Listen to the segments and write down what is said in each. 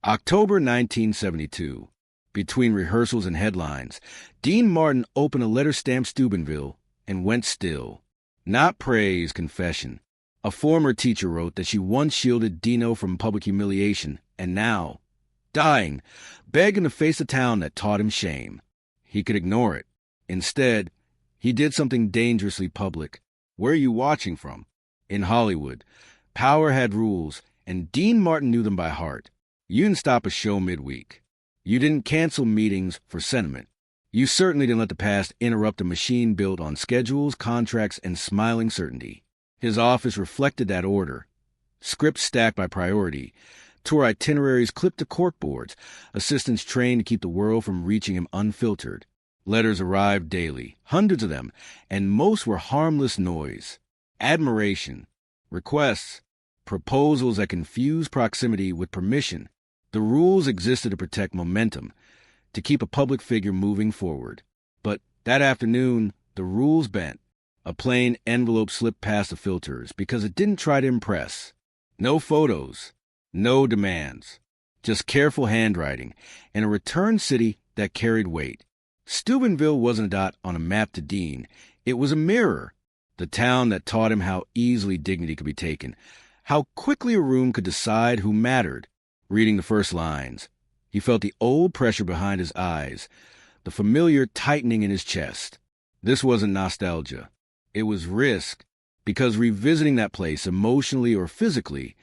October 1972. Between rehearsals and headlines, Dean Martin opened a letter stamped Steubenville and went still. Not praise, confession. A former teacher wrote that she once shielded Dino from public humiliation, and now, dying, begging to face the town that taught him shame. He could ignore it. Instead, he did something dangerously public. Where are you watching from? In Hollywood. Power had rules, and Dean Martin knew them by heart. You didn't stop a show midweek. You didn't cancel meetings for sentiment. You certainly didn't let the past interrupt a machine built on schedules, contracts, and smiling certainty. His office reflected that order. Scripts stacked by priority, tour itineraries clipped to corkboards, assistants trained to keep the world from reaching him unfiltered. Letters arrived daily, hundreds of them, and most were harmless noise. Admiration, requests, proposals that confused proximity with permission. The rules existed to protect momentum, to keep a public figure moving forward. But that afternoon, the rules bent. A plain envelope slipped past the filters because it didn't try to impress. No photos, no demands, just careful handwriting and a return city that carried weight. Steubenville wasn't a dot on a map to Dean. It was a mirror, the town that taught him how easily dignity could be taken, how quickly a room could decide who mattered. Reading the first lines, he felt the old pressure behind his eyes, the familiar tightening in his chest. This wasn't nostalgia. It was risk, because revisiting that place emotionally or physically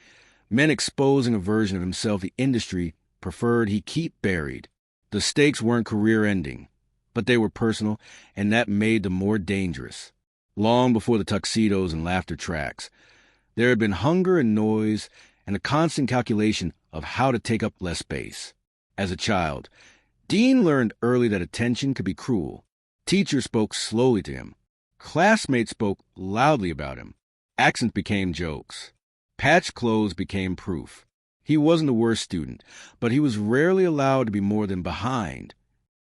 meant exposing a version of himself the industry preferred he keep buried. The stakes weren't career-ending, but they were personal, and that made them more dangerous. Long before the tuxedos and laughter tracks, there had been hunger and noise and a constant calculation of how to take up less space. As a child, Dean learned early that attention could be cruel. Teachers spoke slowly to him. Classmates spoke loudly about him. Accents became jokes. Patched clothes became proof. He wasn't the worst student, but he was rarely allowed to be more than behind.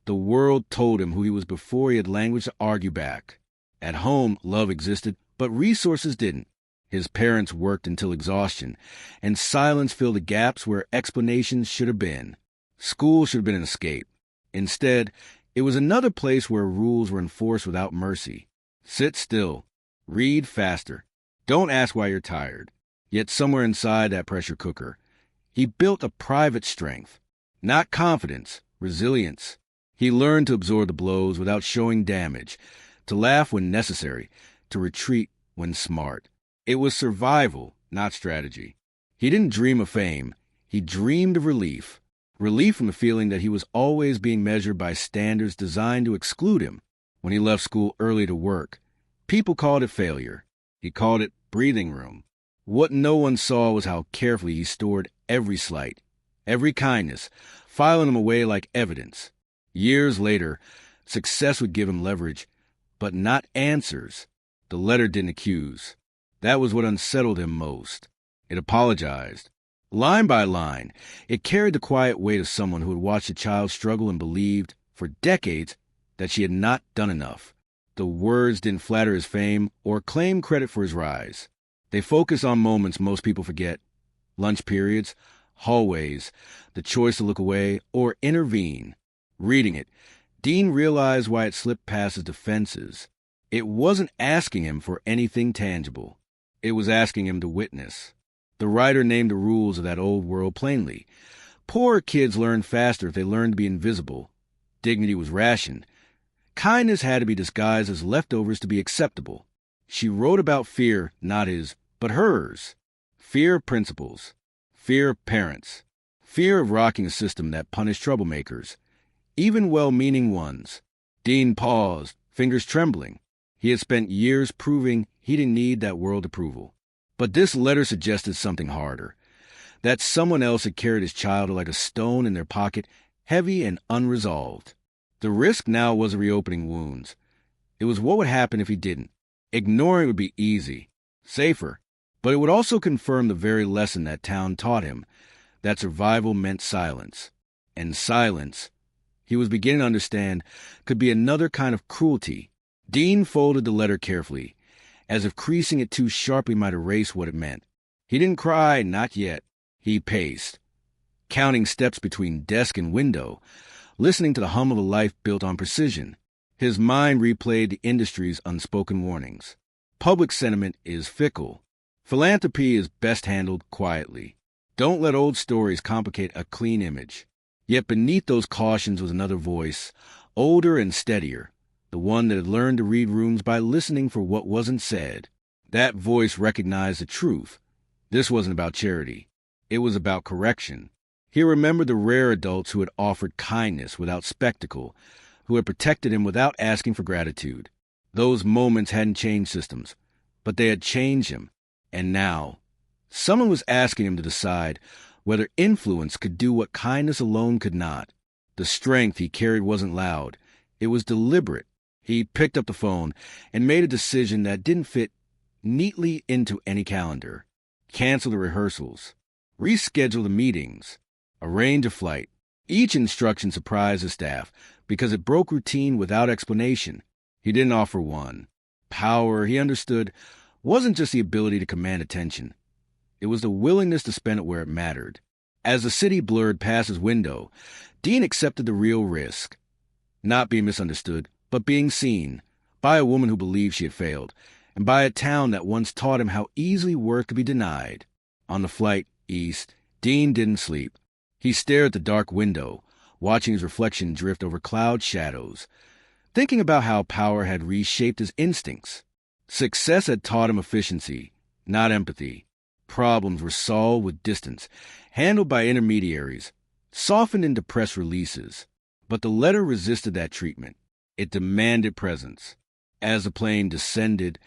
The world told him who he was before he had language to argue back. At home, love existed, but resources didn't. His parents worked until exhaustion, and silence filled the gaps where explanations should have been. School should have been an escape. Instead, it was another place where rules were enforced without mercy. Sit still. Read faster. Don't ask why you're tired. Yet somewhere inside that pressure cooker, he built a private strength. Not confidence, resilience. He learned to absorb the blows without showing damage, to laugh when necessary, to retreat when smart. It was survival, not strategy. He didn't dream of fame. He dreamed of relief. Relief from the feeling that he was always being measured by standards designed to exclude him. When he left school early to work, people called it failure. He called it breathing room. What no one saw was how carefully he stored every slight, every kindness, filing them away like evidence. Years later, success would give him leverage, but not answers. The letter didn't accuse. That was what unsettled him most. It apologized. Line by line, it carried the quiet weight of someone who had watched a child struggle and believed, for decades, that she had not done enough. The words didn't flatter his fame or claim credit for his rise. They focus on moments most people forget. Lunch periods, hallways, the choice to look away or intervene. Reading it, Dean realized why it slipped past his defenses. It wasn't asking him for anything tangible. It was asking him to witness. The writer named the rules of that old world plainly. Poor kids learned faster if they learned to be invisible. Dignity was rationed. Kindness had to be disguised as leftovers to be acceptable. She wrote about fear, not his, but hers. Fear of principals. Fear of parents. Fear of rocking a system that punished troublemakers, even well-meaning ones. Dean paused, fingers trembling. He had spent years proving he didn't need that world approval. But this letter suggested something harder. That someone else had carried his child like a stone in their pocket, heavy and unresolved. The risk now wasn't reopening wounds. It was what would happen if he didn't. Ignoring would be easy, safer, but it would also confirm the very lesson that town taught him, that survival meant silence. And silence, he was beginning to understand, could be another kind of cruelty. Dean folded the letter carefully, as if creasing it too sharply might erase what it meant. He didn't cry, not yet. He paced. counting steps between desk and window, listening to the hum of a life built on precision. His mind replayed the industry's unspoken warnings. Public sentiment is fickle. Philanthropy is best handled quietly. Don't let old stories complicate a clean image. Yet beneath those cautions was another voice, older and steadier, the one that had learned to read rooms by listening for what wasn't said. That voice recognized the truth. This wasn't about charity. It was about correction. He remembered the rare adults who had offered kindness without spectacle, who had protected him without asking for gratitude. Those moments hadn't changed systems, but they had changed him. And now, someone was asking him to decide whether influence could do what kindness alone could not. The strength he carried wasn't loud. It was deliberate. He picked up the phone and made a decision that didn't fit neatly into any calendar. Cancel the rehearsals. Reschedule the meetings. Arrange a flight. Each instruction surprised the staff because it broke routine without explanation. He didn't offer one. Power, he understood, wasn't just the ability to command attention. It was the willingness to spend it where it mattered. As the city blurred past his window, Dean accepted the real risk. Not being misunderstood, but being seen, by a woman who believed she had failed, and by a town that once taught him how easily work could be denied. On the flight east, Dean didn't sleep. He stared at the dark window, watching his reflection drift over cloud shadows, thinking about how power had reshaped his instincts. Success had taught him efficiency, not empathy. Problems were solved with distance, handled by intermediaries, softened into press releases. But the letter resisted that treatment. It demanded presence. As the plane descended,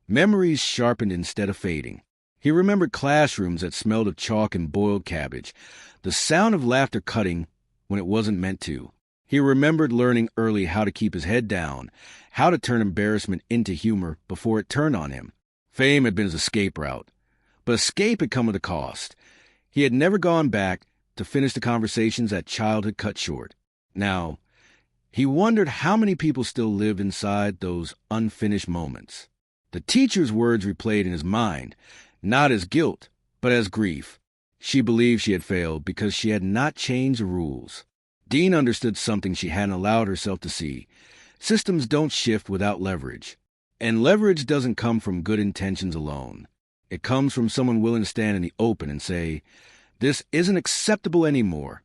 memories sharpened instead of fading. He remembered classrooms that smelled of chalk and boiled cabbage, the sound of laughter cutting when it wasn't meant to. He remembered learning early how to keep his head down, how to turn embarrassment into humor before it turned on him. Fame had been his escape route, but escape had come with a cost. He had never gone back to finish the conversations that childhood cut short. Now, he wondered how many people still lived inside those unfinished moments. The teacher's words replayed in his mind, not as guilt, but as grief. She believed she had failed because she had not changed the rules. Dean understood something she hadn't allowed herself to see. Systems don't shift without leverage. And leverage doesn't come from good intentions alone. It comes from someone willing to stand in the open and say, "This isn't acceptable anymore."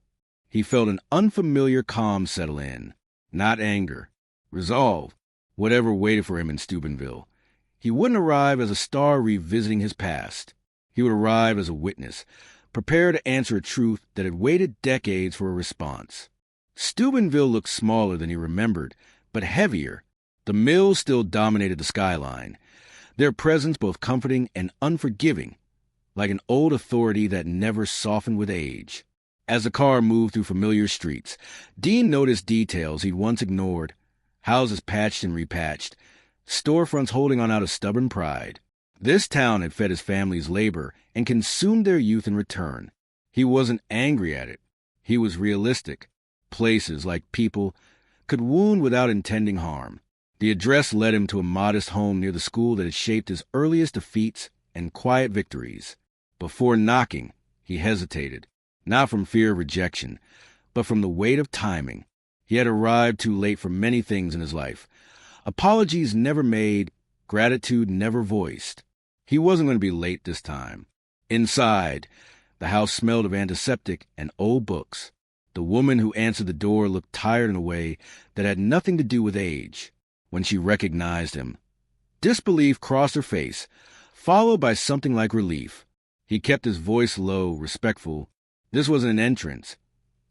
He felt an unfamiliar calm settle in. Not anger. Resolve. Whatever waited for him in Steubenville. He wouldn't arrive as a star revisiting his past. He would arrive as a witness, prepared to answer a truth that had waited decades for a response. Steubenville looked smaller than he remembered, but heavier. The mills still dominated the skyline, their presence both comforting and unforgiving, like an old authority that never softened with age. As the car moved through familiar streets, Dean noticed details he'd once ignored: houses patched and repatched, storefronts holding on out of stubborn pride. This town had fed his family's labor and consumed their youth in return. He wasn't angry at it. He was realistic. Places, like people, could wound without intending harm. The address led him to a modest home near the school that had shaped his earliest defeats and quiet victories. Before knocking, he hesitated, not from fear of rejection, but from the weight of timing. He had arrived too late for many things in his life. Apologies never made, gratitude never voiced. He wasn't going to be late this time. Inside, the house smelled of antiseptic and old books. The woman who answered the door looked tired in a way that had nothing to do with age. When she recognized him, disbelief crossed her face, followed by something like relief. He kept his voice low, respectful. This wasn't an entrance.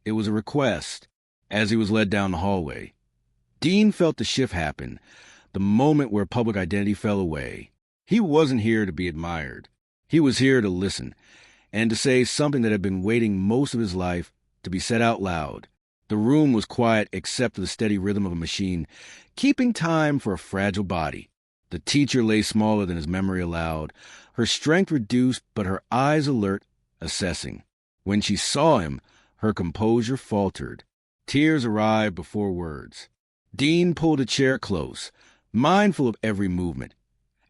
It was a request. As he was led down the hallway, Dean felt the shift happen, the moment where public identity fell away. He wasn't here to be admired. He was here to listen, and to say something that had been waiting most of his life to be said out loud. The room was quiet except for the steady rhythm of a machine, keeping time for a fragile body. The teacher lay smaller than his memory allowed, her strength reduced but her eyes alert, assessing. When she saw him, her composure faltered. Tears arrived before words. Dean pulled a chair close, mindful of every movement,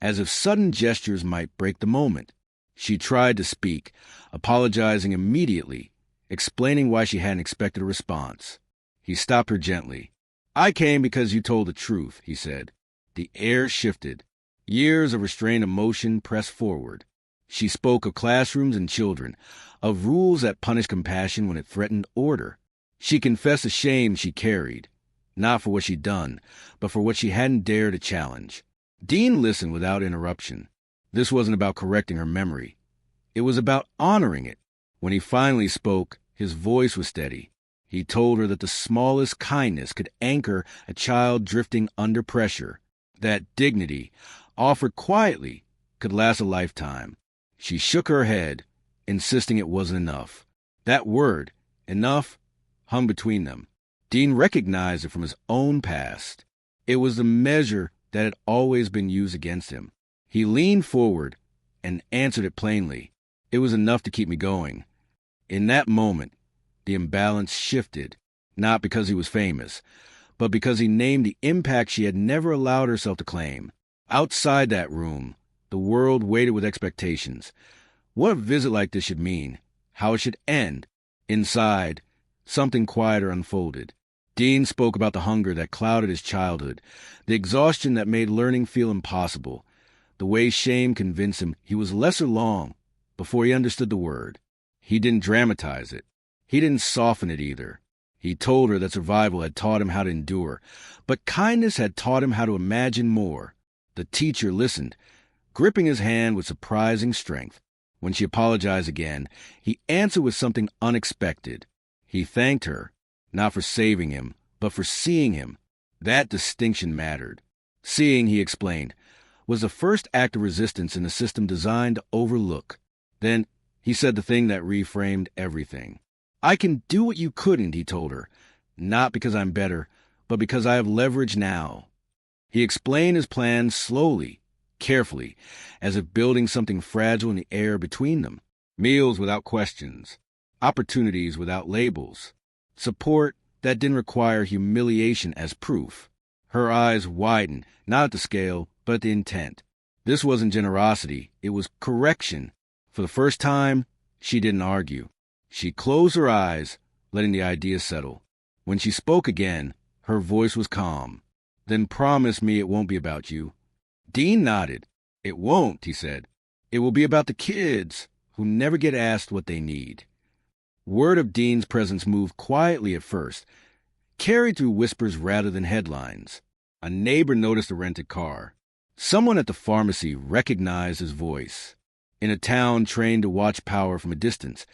as if sudden gestures might break the moment. She tried to speak, apologizing immediately, explaining why she hadn't expected a response. He stopped her gently. "I came because you told the truth," he said. The air shifted. Years of restrained emotion pressed forward. She spoke of classrooms and children, of rules that punished compassion when it threatened order. She confessed the shame she carried, not for what she'd done, but for what she hadn't dared to challenge. Dean listened without interruption. This wasn't about correcting her memory. It was about honoring it. When he finally spoke, his voice was steady. He told her that the smallest kindness could anchor a child drifting under pressure, that dignity, offered quietly, could last a lifetime. She shook her head, insisting it wasn't enough. That word, enough, hung between them. Dean recognized it from his own past. It was the measure that had always been used against him. He leaned forward and answered it plainly. It was enough to keep me going. In that moment, the imbalance shifted, not because he was famous, but because he named the impact she had never allowed herself to claim. Outside that room, the world waited with expectations. What a visit like this should mean, how it should end. Inside, something quieter unfolded. Dean spoke about the hunger that clouded his childhood, the exhaustion that made learning feel impossible, the way shame convinced him he was lesser long before he understood the word. He didn't dramatize it. He didn't soften it either. He told her that survival had taught him how to endure, but kindness had taught him how to imagine more. The teacher listened, gripping his hand with surprising strength. When she apologized again, he answered with something unexpected. He thanked her, not for saving him, but for seeing him. That distinction mattered. Seeing, he explained, was the first act of resistance in a system designed to overlook. Then he said the thing that reframed everything. "I can do what you couldn't," he told her, "not because I'm better, but because I have leverage now." He explained his plan slowly, carefully, as if building something fragile in the air between them. Meals without questions, opportunities without labels, support that didn't require humiliation as proof. Her eyes widened, not at the scale, but at the intent. This wasn't generosity, it was correction. For the first time, she didn't argue. She closed her eyes, letting the idea settle. When she spoke again, her voice was calm. "Then promise me it won't be about you." Dean nodded. "It won't," he said. "It will be about the kids who never get asked what they need." Word of Dean's presence moved quietly at first, carried through whispers rather than headlines. A neighbor noticed a rented car. Someone at the pharmacy recognized his voice. In a town trained to watch power from a distance,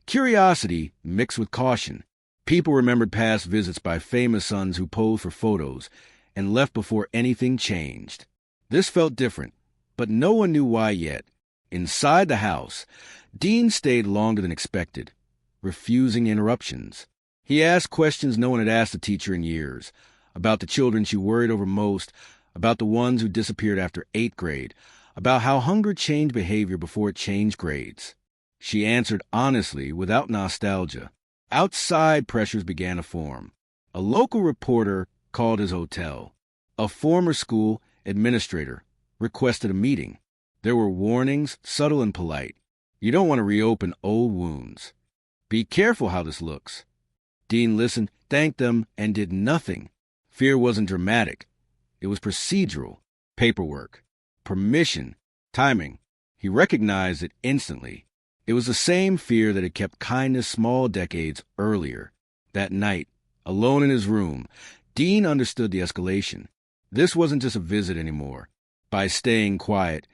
curiosity mixed with caution. People remembered past visits by famous sons who posed for photos and left before anything changed. This felt different, but no one knew why yet. Inside the house, Dean stayed longer than expected, refusing interruptions. He asked questions no one had asked the teacher in years, about the children she worried over most, about the ones who disappeared after 8th grade, about how hunger changed behavior before it changed grades. She answered honestly, without nostalgia. Outside pressures began to form. A local reporter called his hotel. A former school administrator requested a meeting. There were warnings, subtle and polite. You don't want to reopen old wounds. Be careful how this looks. Dean listened, thanked them, and did nothing. Fear wasn't dramatic. It was procedural. Paperwork. Permission. Timing. He recognized it instantly. It was the same fear that had kept kindness small decades earlier. That night, alone in his room, Dean understood the escalation. This wasn't just a visit anymore. By staying quiet,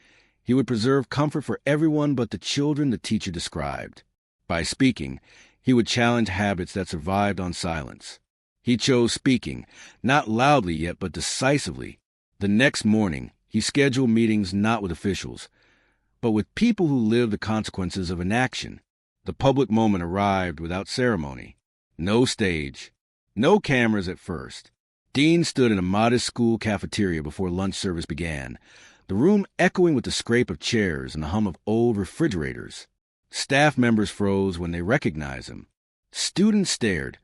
he would preserve comfort for everyone but the children the teacher described. By speaking, he would challenge habits that survived on silence. He chose speaking, not loudly yet, but decisively. The next morning, he scheduled meetings not with officials, but with people who lived the consequences of inaction. The public moment arrived without ceremony. No stage. No cameras at first. Dean stood in a modest school cafeteria before lunch service began, the room echoing with the scrape of chairs and the hum of old refrigerators. Staff members froze when they recognized him. Students stared,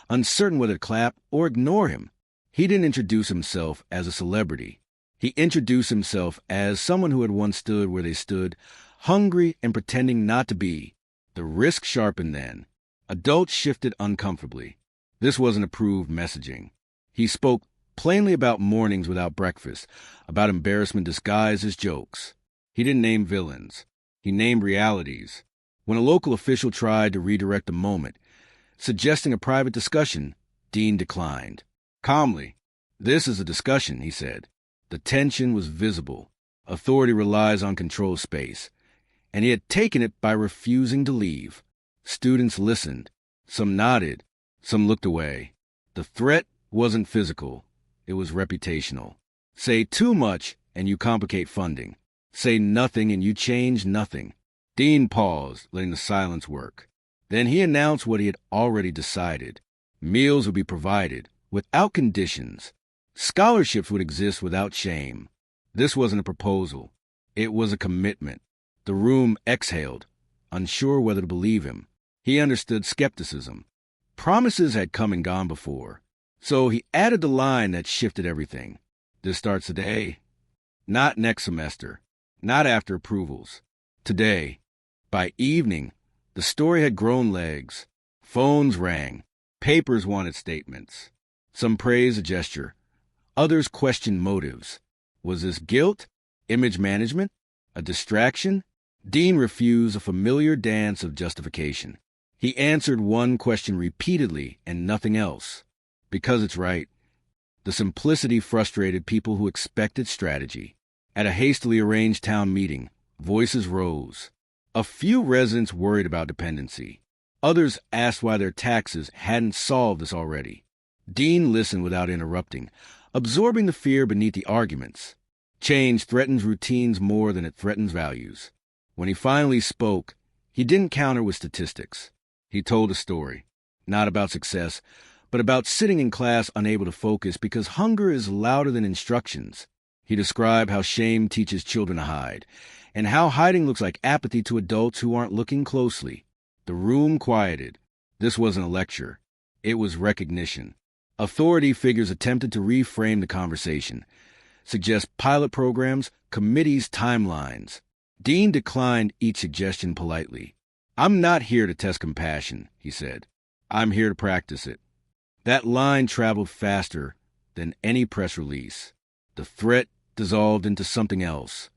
uncertain whether to clap or ignore him. He didn't introduce himself as a celebrity. He introduced himself as someone who had once stood where they stood, hungry and pretending not to be. The risk sharpened then. Adults shifted uncomfortably. This wasn't approved messaging. He spoke plainly about mornings without breakfast, about embarrassment disguised as jokes. He didn't name villains. He named realities. When a local official tried to redirect the moment, suggesting a private discussion, Dean declined. Calmly, "This is a discussion," he said. The tension was visible. Authority relies on control space, and he had taken it by refusing to leave. Students listened. Some nodded. Some looked away. The threat wasn't physical. It was reputational. Say too much, and you complicate funding. Say nothing, and you change nothing. Dean paused, letting the silence work. Then he announced what he had already decided. Meals would be provided, without conditions. Scholarships would exist without shame. This wasn't a proposal. It was a commitment. The room exhaled, unsure whether to believe him. He understood skepticism. Promises had come and gone before. So he added the line that shifted everything. This starts today. Not next semester. Not after approvals. Today. By evening, the story had grown legs. Phones rang. Papers wanted statements. Some praised a gesture. Others questioned motives. Was this guilt? Image management? A distraction? Dean refused a familiar dance of justification. He answered one question repeatedly and nothing else. Because it's right. The simplicity frustrated people who expected strategy. At a hastily arranged town meeting, voices rose. A few residents worried about dependency. Others asked why their taxes hadn't solved this already. Dean listened without interrupting, absorbing the fear beneath the arguments. Change threatens routines more than it threatens values. When he finally spoke, he didn't counter with statistics. He told a story, not about success, but about sitting in class unable to focus because hunger is louder than instructions. He described how shame teaches children to hide, and how hiding looks like apathy to adults who aren't looking closely. The room quieted. This wasn't a lecture. It was recognition. Authority figures attempted to reframe the conversation, suggest pilot programs, committees, timelines. Dean declined each suggestion politely. "I'm not here to test compassion," he said. "I'm here to practice it." That line traveled faster than any press release. The threat dissolved into something else.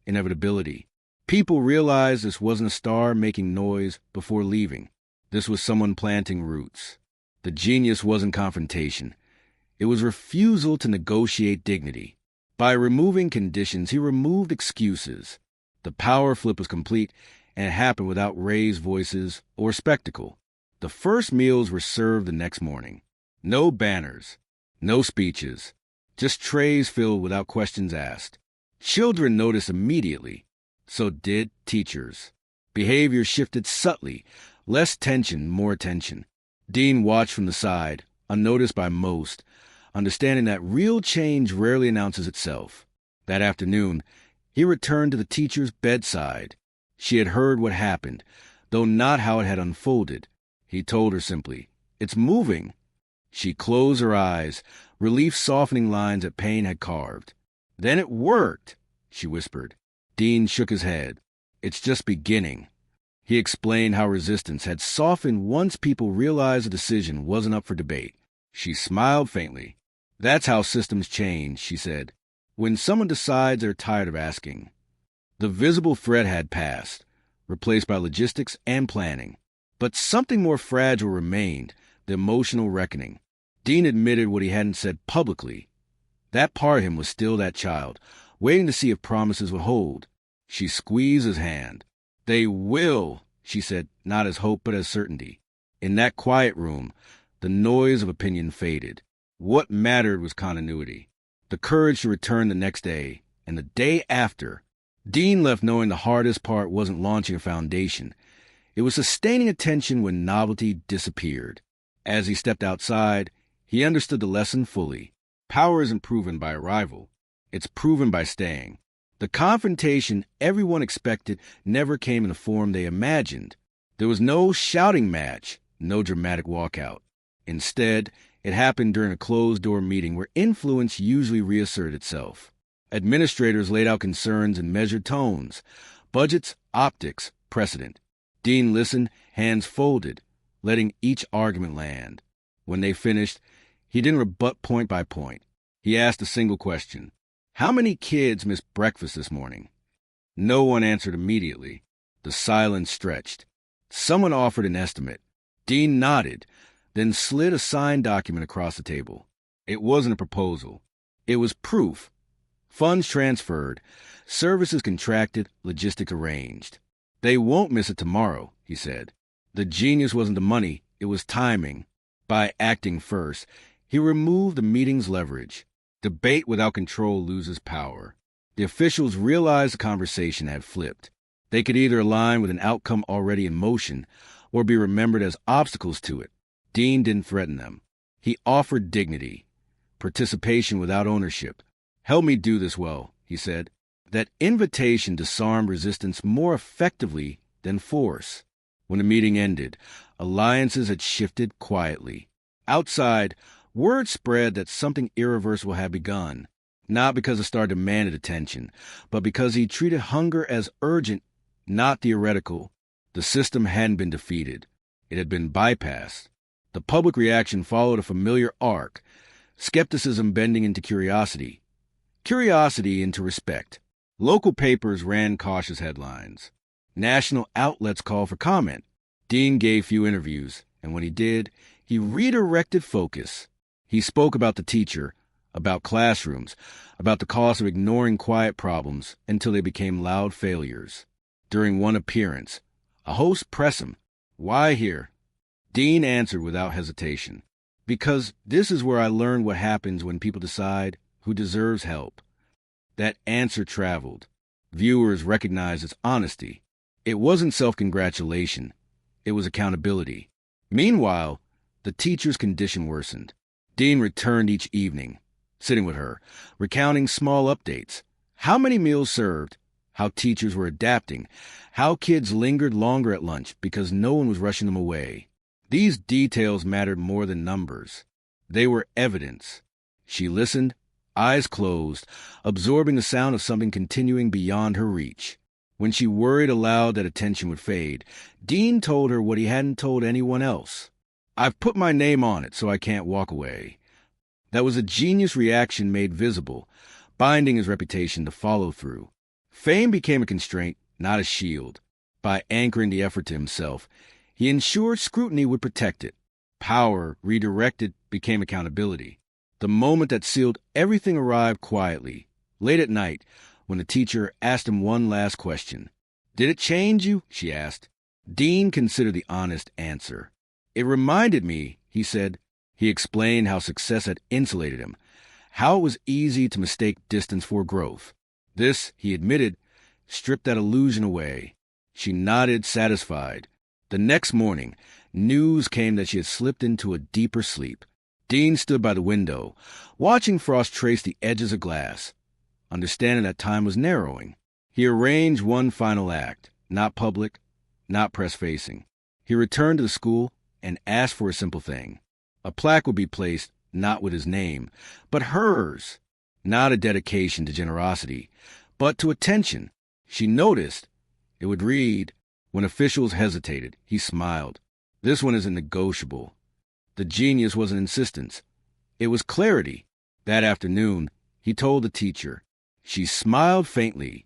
Inevitability. People realized this wasn't a star making noise before leaving. This was someone planting roots. The genius wasn't confrontation. It was refusal to negotiate dignity. By removing conditions, he removed excuses. The power flip was complete, and it happened without raised voices or spectacle. The first meals were served the next morning. No banners, no speeches, just trays filled without questions asked. Children noticed immediately. So did teachers. Behavior shifted subtly. Less tension, more attention. Dean watched from the side, unnoticed by most, understanding that real change rarely announces itself. That afternoon, he returned to the teacher's bedside. She had heard what happened, though not how it had unfolded. He told her simply, "It's moving." She closed her eyes, relief softening lines that pain had carved. "Then it worked," she whispered. Dean shook his head. "It's just beginning." He explained how resistance had softened once people realized the decision wasn't up for debate. She smiled faintly. "That's how systems change," she said. "When someone decides they're tired of asking." The visible threat had passed, replaced by logistics and planning. But something more fragile remained, the emotional reckoning. Dean admitted what he hadn't said publicly. That part of him was still that child, waiting to see if promises would hold. She squeezed his hand. "They will," she said, not as hope but as certainty. In that quiet room, the noise of opinion faded. What mattered was continuity. The courage to return the next day, and the day after. Dean left knowing the hardest part wasn't launching a foundation. It was sustaining attention when novelty disappeared. As he stepped outside, he understood the lesson fully. Power isn't proven by arrival. It's proven by staying. The confrontation everyone expected never came in the form they imagined. There was no shouting match, no dramatic walkout. Instead, it happened during a closed-door meeting where influence usually reasserted itself. Administrators laid out concerns in measured tones. Budgets, optics, precedent. Dean listened, hands folded, letting each argument land. When they finished, he didn't rebut point by point. He asked a single question. How many kids missed breakfast this morning? No one answered immediately. The silence stretched. Someone offered an estimate. Dean nodded, then slid a signed document across the table. It wasn't a proposal. It was proof. Funds transferred, services contracted, logistics arranged. They won't miss it tomorrow, he said. The genius wasn't the money, it was timing. By acting first, he removed the meeting's leverage. Debate without control loses power. The officials realized the conversation had flipped. They could either align with an outcome already in motion or be remembered as obstacles to it. Dean didn't threaten them. He offered dignity, participation without ownership. Help me do this well, he said. That invitation disarmed resistance more effectively than force. When the meeting ended, alliances had shifted quietly. Outside, word spread that something irreversible had begun, not because the star demanded attention, but because he treated hunger as urgent, not theoretical. The system hadn't been defeated. It had been bypassed. The public reaction followed a familiar arc, skepticism bending into curiosity, curiosity into respect. Local papers ran cautious headlines. National outlets called for comment. Dean gave few interviews, and when he did, he redirected focus. He spoke about the teacher, about classrooms, about the cost of ignoring quiet problems until they became loud failures. During one appearance, a host pressed him, "Why here?" Dean answered without hesitation, "Because this is where I learned what happens when people decide who deserves help." That answer traveled. Viewers recognized its honesty. It wasn't self-congratulation. It was accountability. Meanwhile, the teacher's condition worsened. Dean returned each evening, sitting with her, recounting small updates. How many meals served, how teachers were adapting, how kids lingered longer at lunch because no one was rushing them away. These details mattered more than numbers. They were evidence. She listened, eyes closed, absorbing the sound of something continuing beyond her reach. When she worried aloud that attention would fade, Dean told her what he hadn't told anyone else. "I've put my name on it so I can't walk away." That was a genius reaction made visible, binding his reputation to follow through. Fame became a constraint, not a shield. By anchoring the effort to himself, he ensured scrutiny would protect it. Power, redirected, became accountability. The moment that sealed everything arrived quietly, late at night, when the teacher asked him one last question. "Did it change you?" she asked. Dean considered the honest answer. "It reminded me," he said. He explained how success had insulated him, how it was easy to mistake distance for growth. This, he admitted, stripped that illusion away. She nodded, satisfied. The next morning, news came that she had slipped into a deeper sleep. Dean stood by the window, watching frost trace the edges of glass. Understanding that time was narrowing, he arranged one final act, not public, not press-facing. He returned to the school and asked for a simple thing. A plaque would be placed, not with his name, but hers. Not a dedication to generosity, but to attention. She noticed. It would read, when officials hesitated, he smiled. "This one isn't negotiable." The genius wasn't insistence. It was clarity. That afternoon, he told the teacher. She smiled faintly,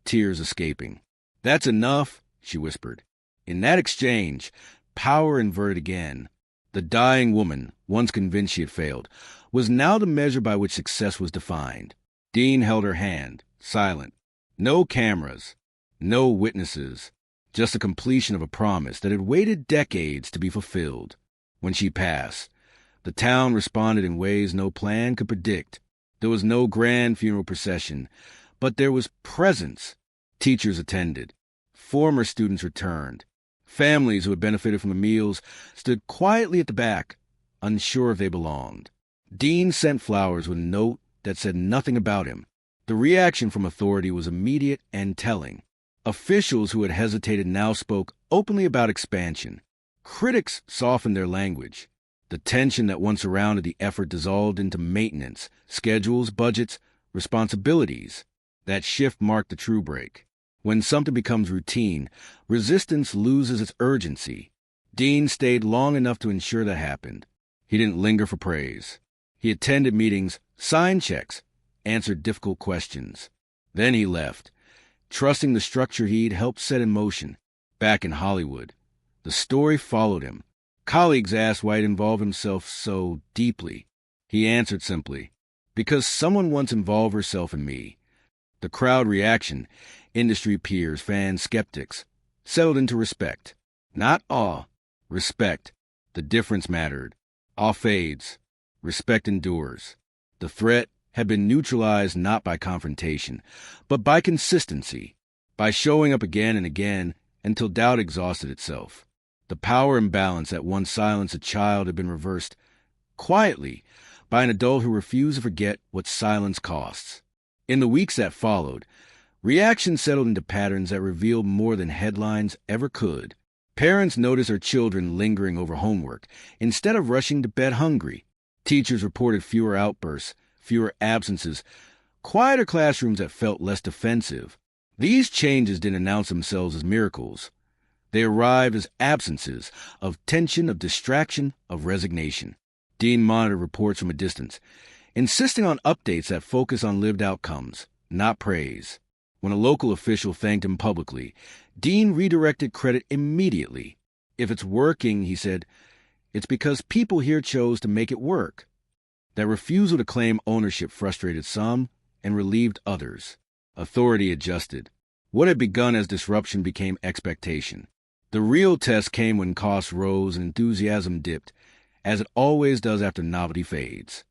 tears escaping. "That's enough," she whispered. In that exchange, power inverted again. The dying woman, once convinced she had failed, was now the measure by which success was defined. Dean held her hand, silent. No cameras, no witnesses, just the completion of a promise that had waited decades to be fulfilled. When she passed, the town responded in ways no plan could predict. There was no grand funeral procession, but there was presence. Teachers attended. Former students returned. Families who had benefited from the meals stood quietly at the back, unsure if they belonged. Dean sent flowers with a note that said nothing about him. The reaction from authority was immediate and telling. Officials who had hesitated now spoke openly about expansion. Critics softened their language. The tension that once surrounded the effort dissolved into maintenance, schedules, budgets, responsibilities. That shift marked the true break. When something becomes routine, resistance loses its urgency. Dean stayed long enough to ensure that happened. He didn't linger for praise. He attended meetings, signed checks, answered difficult questions. Then he left, trusting the structure he'd helped set in motion. Back in Hollywood, the story followed him. Colleagues asked why he'd involved himself so deeply. He answered simply, "Because someone once involved herself in me." The crowd reaction, industry peers, fans, skeptics, settled into respect. Not awe, respect. The difference mattered. Awe fades. Respect endures. The threat had been neutralized not by confrontation, but by consistency, by showing up again and again until doubt exhausted itself. The power imbalance that once silenced a child had been reversed, quietly, by an adult who refused to forget what silence costs. In the weeks that followed, reaction settled into patterns that revealed more than headlines ever could. Parents noticed their children lingering over homework instead of rushing to bed hungry. Teachers reported fewer outbursts, fewer absences, quieter classrooms that felt less defensive. These changes didn't announce themselves as miracles. They arrived as absences of tension, of distraction, of resignation. Dean monitored reports from a distance, insisting on updates that focus on lived outcomes, not praise. When a local official thanked him publicly, Dean redirected credit immediately. "If it's working," he said, "it's because people here chose to make it work." That refusal to claim ownership frustrated some and relieved others. Authority adjusted. What had begun as disruption became expectation. The real test came when costs rose and enthusiasm dipped, as it always does after novelty fades.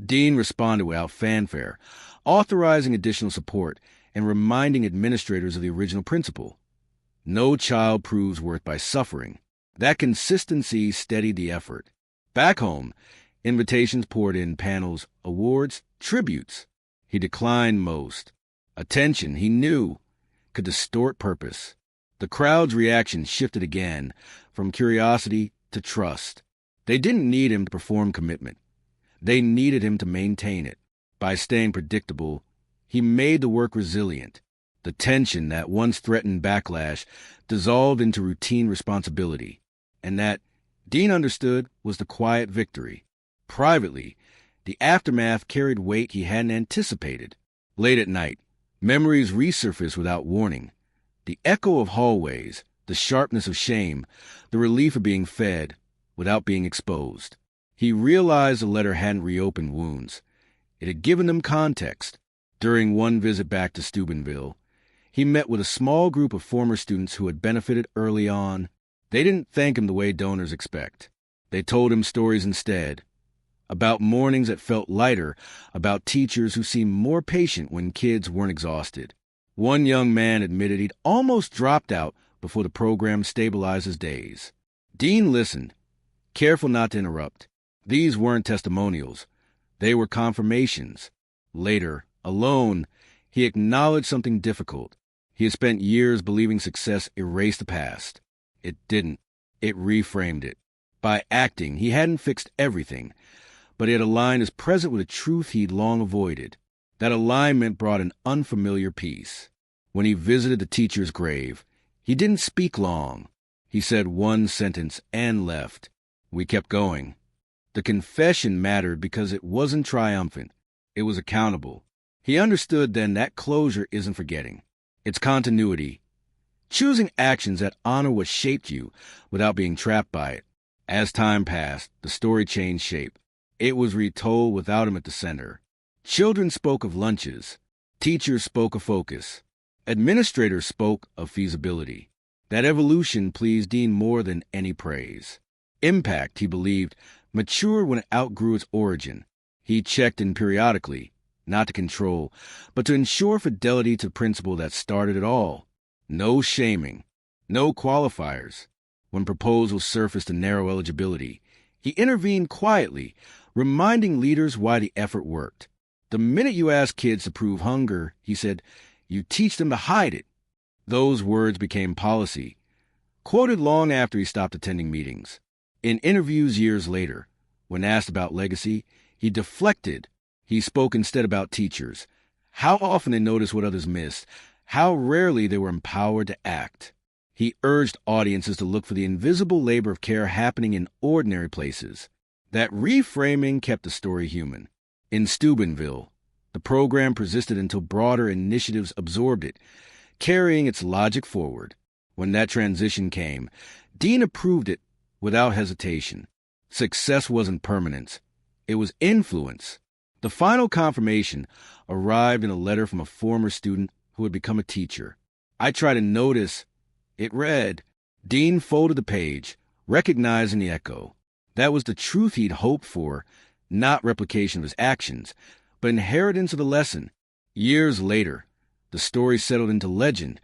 Dean responded without fanfare, authorizing additional support and reminding administrators of the original principle. No child proves worth by suffering. That consistency steadied the effort. Back home, invitations poured in, panels, awards, tributes. He declined most. Attention, he knew, could distort purpose. The crowd's reaction shifted again, from curiosity to trust. They didn't need him to perform commitment. They needed him to maintain it. By staying predictable, he made the work resilient. The tension that once threatened backlash dissolved into routine responsibility. And that, Dean understood, was the quiet victory. Privately, the aftermath carried weight he hadn't anticipated. Late at night, memories resurfaced without warning. The echo of hallways, the sharpness of shame, the relief of being fed without being exposed. He realized the letter hadn't reopened wounds. It had given them context. During one visit back to Steubenville, he met with a small group of former students who had benefited early on. They didn't thank him the way donors expect. They told him stories instead. About mornings that felt lighter, about teachers who seemed more patient when kids weren't exhausted. One young man admitted he'd almost dropped out before the program stabilized his days. Dean listened, careful not to interrupt. These weren't testimonials. They were confirmations. Later, alone, he acknowledged something difficult. He had spent years believing success erased the past. It didn't. It reframed it. By acting, he hadn't fixed everything, but he had aligned his present with a truth he'd long avoided. That alignment brought an unfamiliar peace. When he visited the teacher's grave, he didn't speak long. He said one sentence and left. We kept going. The confession mattered because it wasn't triumphant. It was accountable. He understood then that closure isn't forgetting. It's continuity. Choosing actions that honor what shaped you without being trapped by it. As time passed, the story changed shape. It was retold without him at the center. Children spoke of lunches. Teachers spoke of focus. Administrators spoke of feasibility. That evolution pleased Dean more than any praise. Impact, he believed, matured when it outgrew its origin. He checked in periodically, not to control, but to ensure fidelity to the principle that started it all. No shaming, no qualifiers. When proposals surfaced to narrow eligibility, he intervened quietly, reminding leaders why the effort worked. The minute you ask kids to prove hunger, he said, you teach them to hide it. Those words became policy, quoted long after he stopped attending meetings. In interviews years later, when asked about legacy, he deflected. He spoke instead about teachers, how often they noticed what others missed, how rarely they were empowered to act. He urged audiences to look for the invisible labor of care happening in ordinary places. That reframing kept the story human. In Steubenville, the program persisted until broader initiatives absorbed it, carrying its logic forward. When that transition came, Dean approved it without hesitation. Success wasn't permanence. It was influence. The final confirmation arrived in a letter from a former student who had become a teacher. I tried to notice. It read, Dean folded the page, recognizing the echo. That was the truth he'd hoped for, not replication of his actions, but inheritance of the lesson. Years later, the story settled into legend,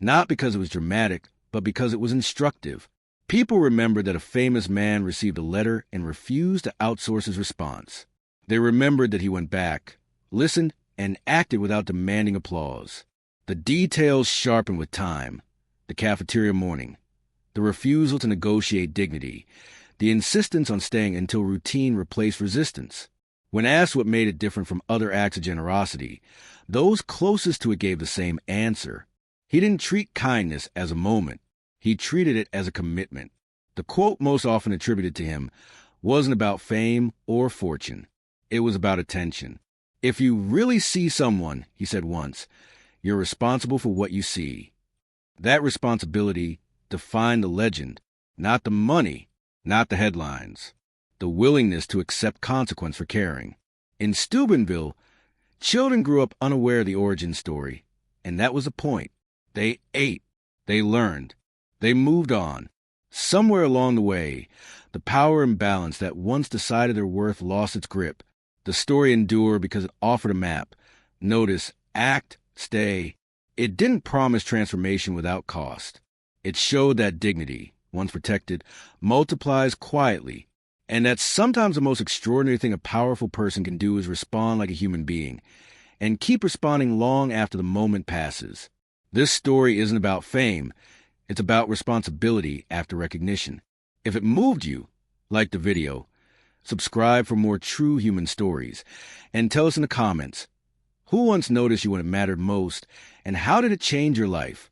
not because it was dramatic, but because it was instructive. People remembered that a famous man received a letter and refused to outsource his response. They remembered that he went back, listened, and acted without demanding applause. The details sharpened with time. The cafeteria morning, the refusal to negotiate dignity, the insistence on staying until routine replaced resistance. When asked what made it different from other acts of generosity, those closest to it gave the same answer. He didn't treat kindness as a moment. He treated it as a commitment. The quote most often attributed to him wasn't about fame or fortune. It was about attention. If you really see someone, he said once, you're responsible for what you see. That responsibility defined the legend, not the money, not the headlines. The willingness to accept consequence for caring. In Steubenville, children grew up unaware of the origin story, and that was the point. They ate, they learned, they moved on. Somewhere along the way, the power imbalance that once decided their worth lost its grip. The story endured because it offered a map. Notice, act, stay. It didn't promise transformation without cost. It showed that dignity, once protected, multiplies quietly, and that sometimes the most extraordinary thing a powerful person can do is respond like a human being, and keep responding long after the moment passes. This story isn't about fame. It's about responsibility after recognition. If it moved you, like the video, subscribe for more true human stories, and tell us in the comments, who once noticed you when it mattered most, and how did it change your life?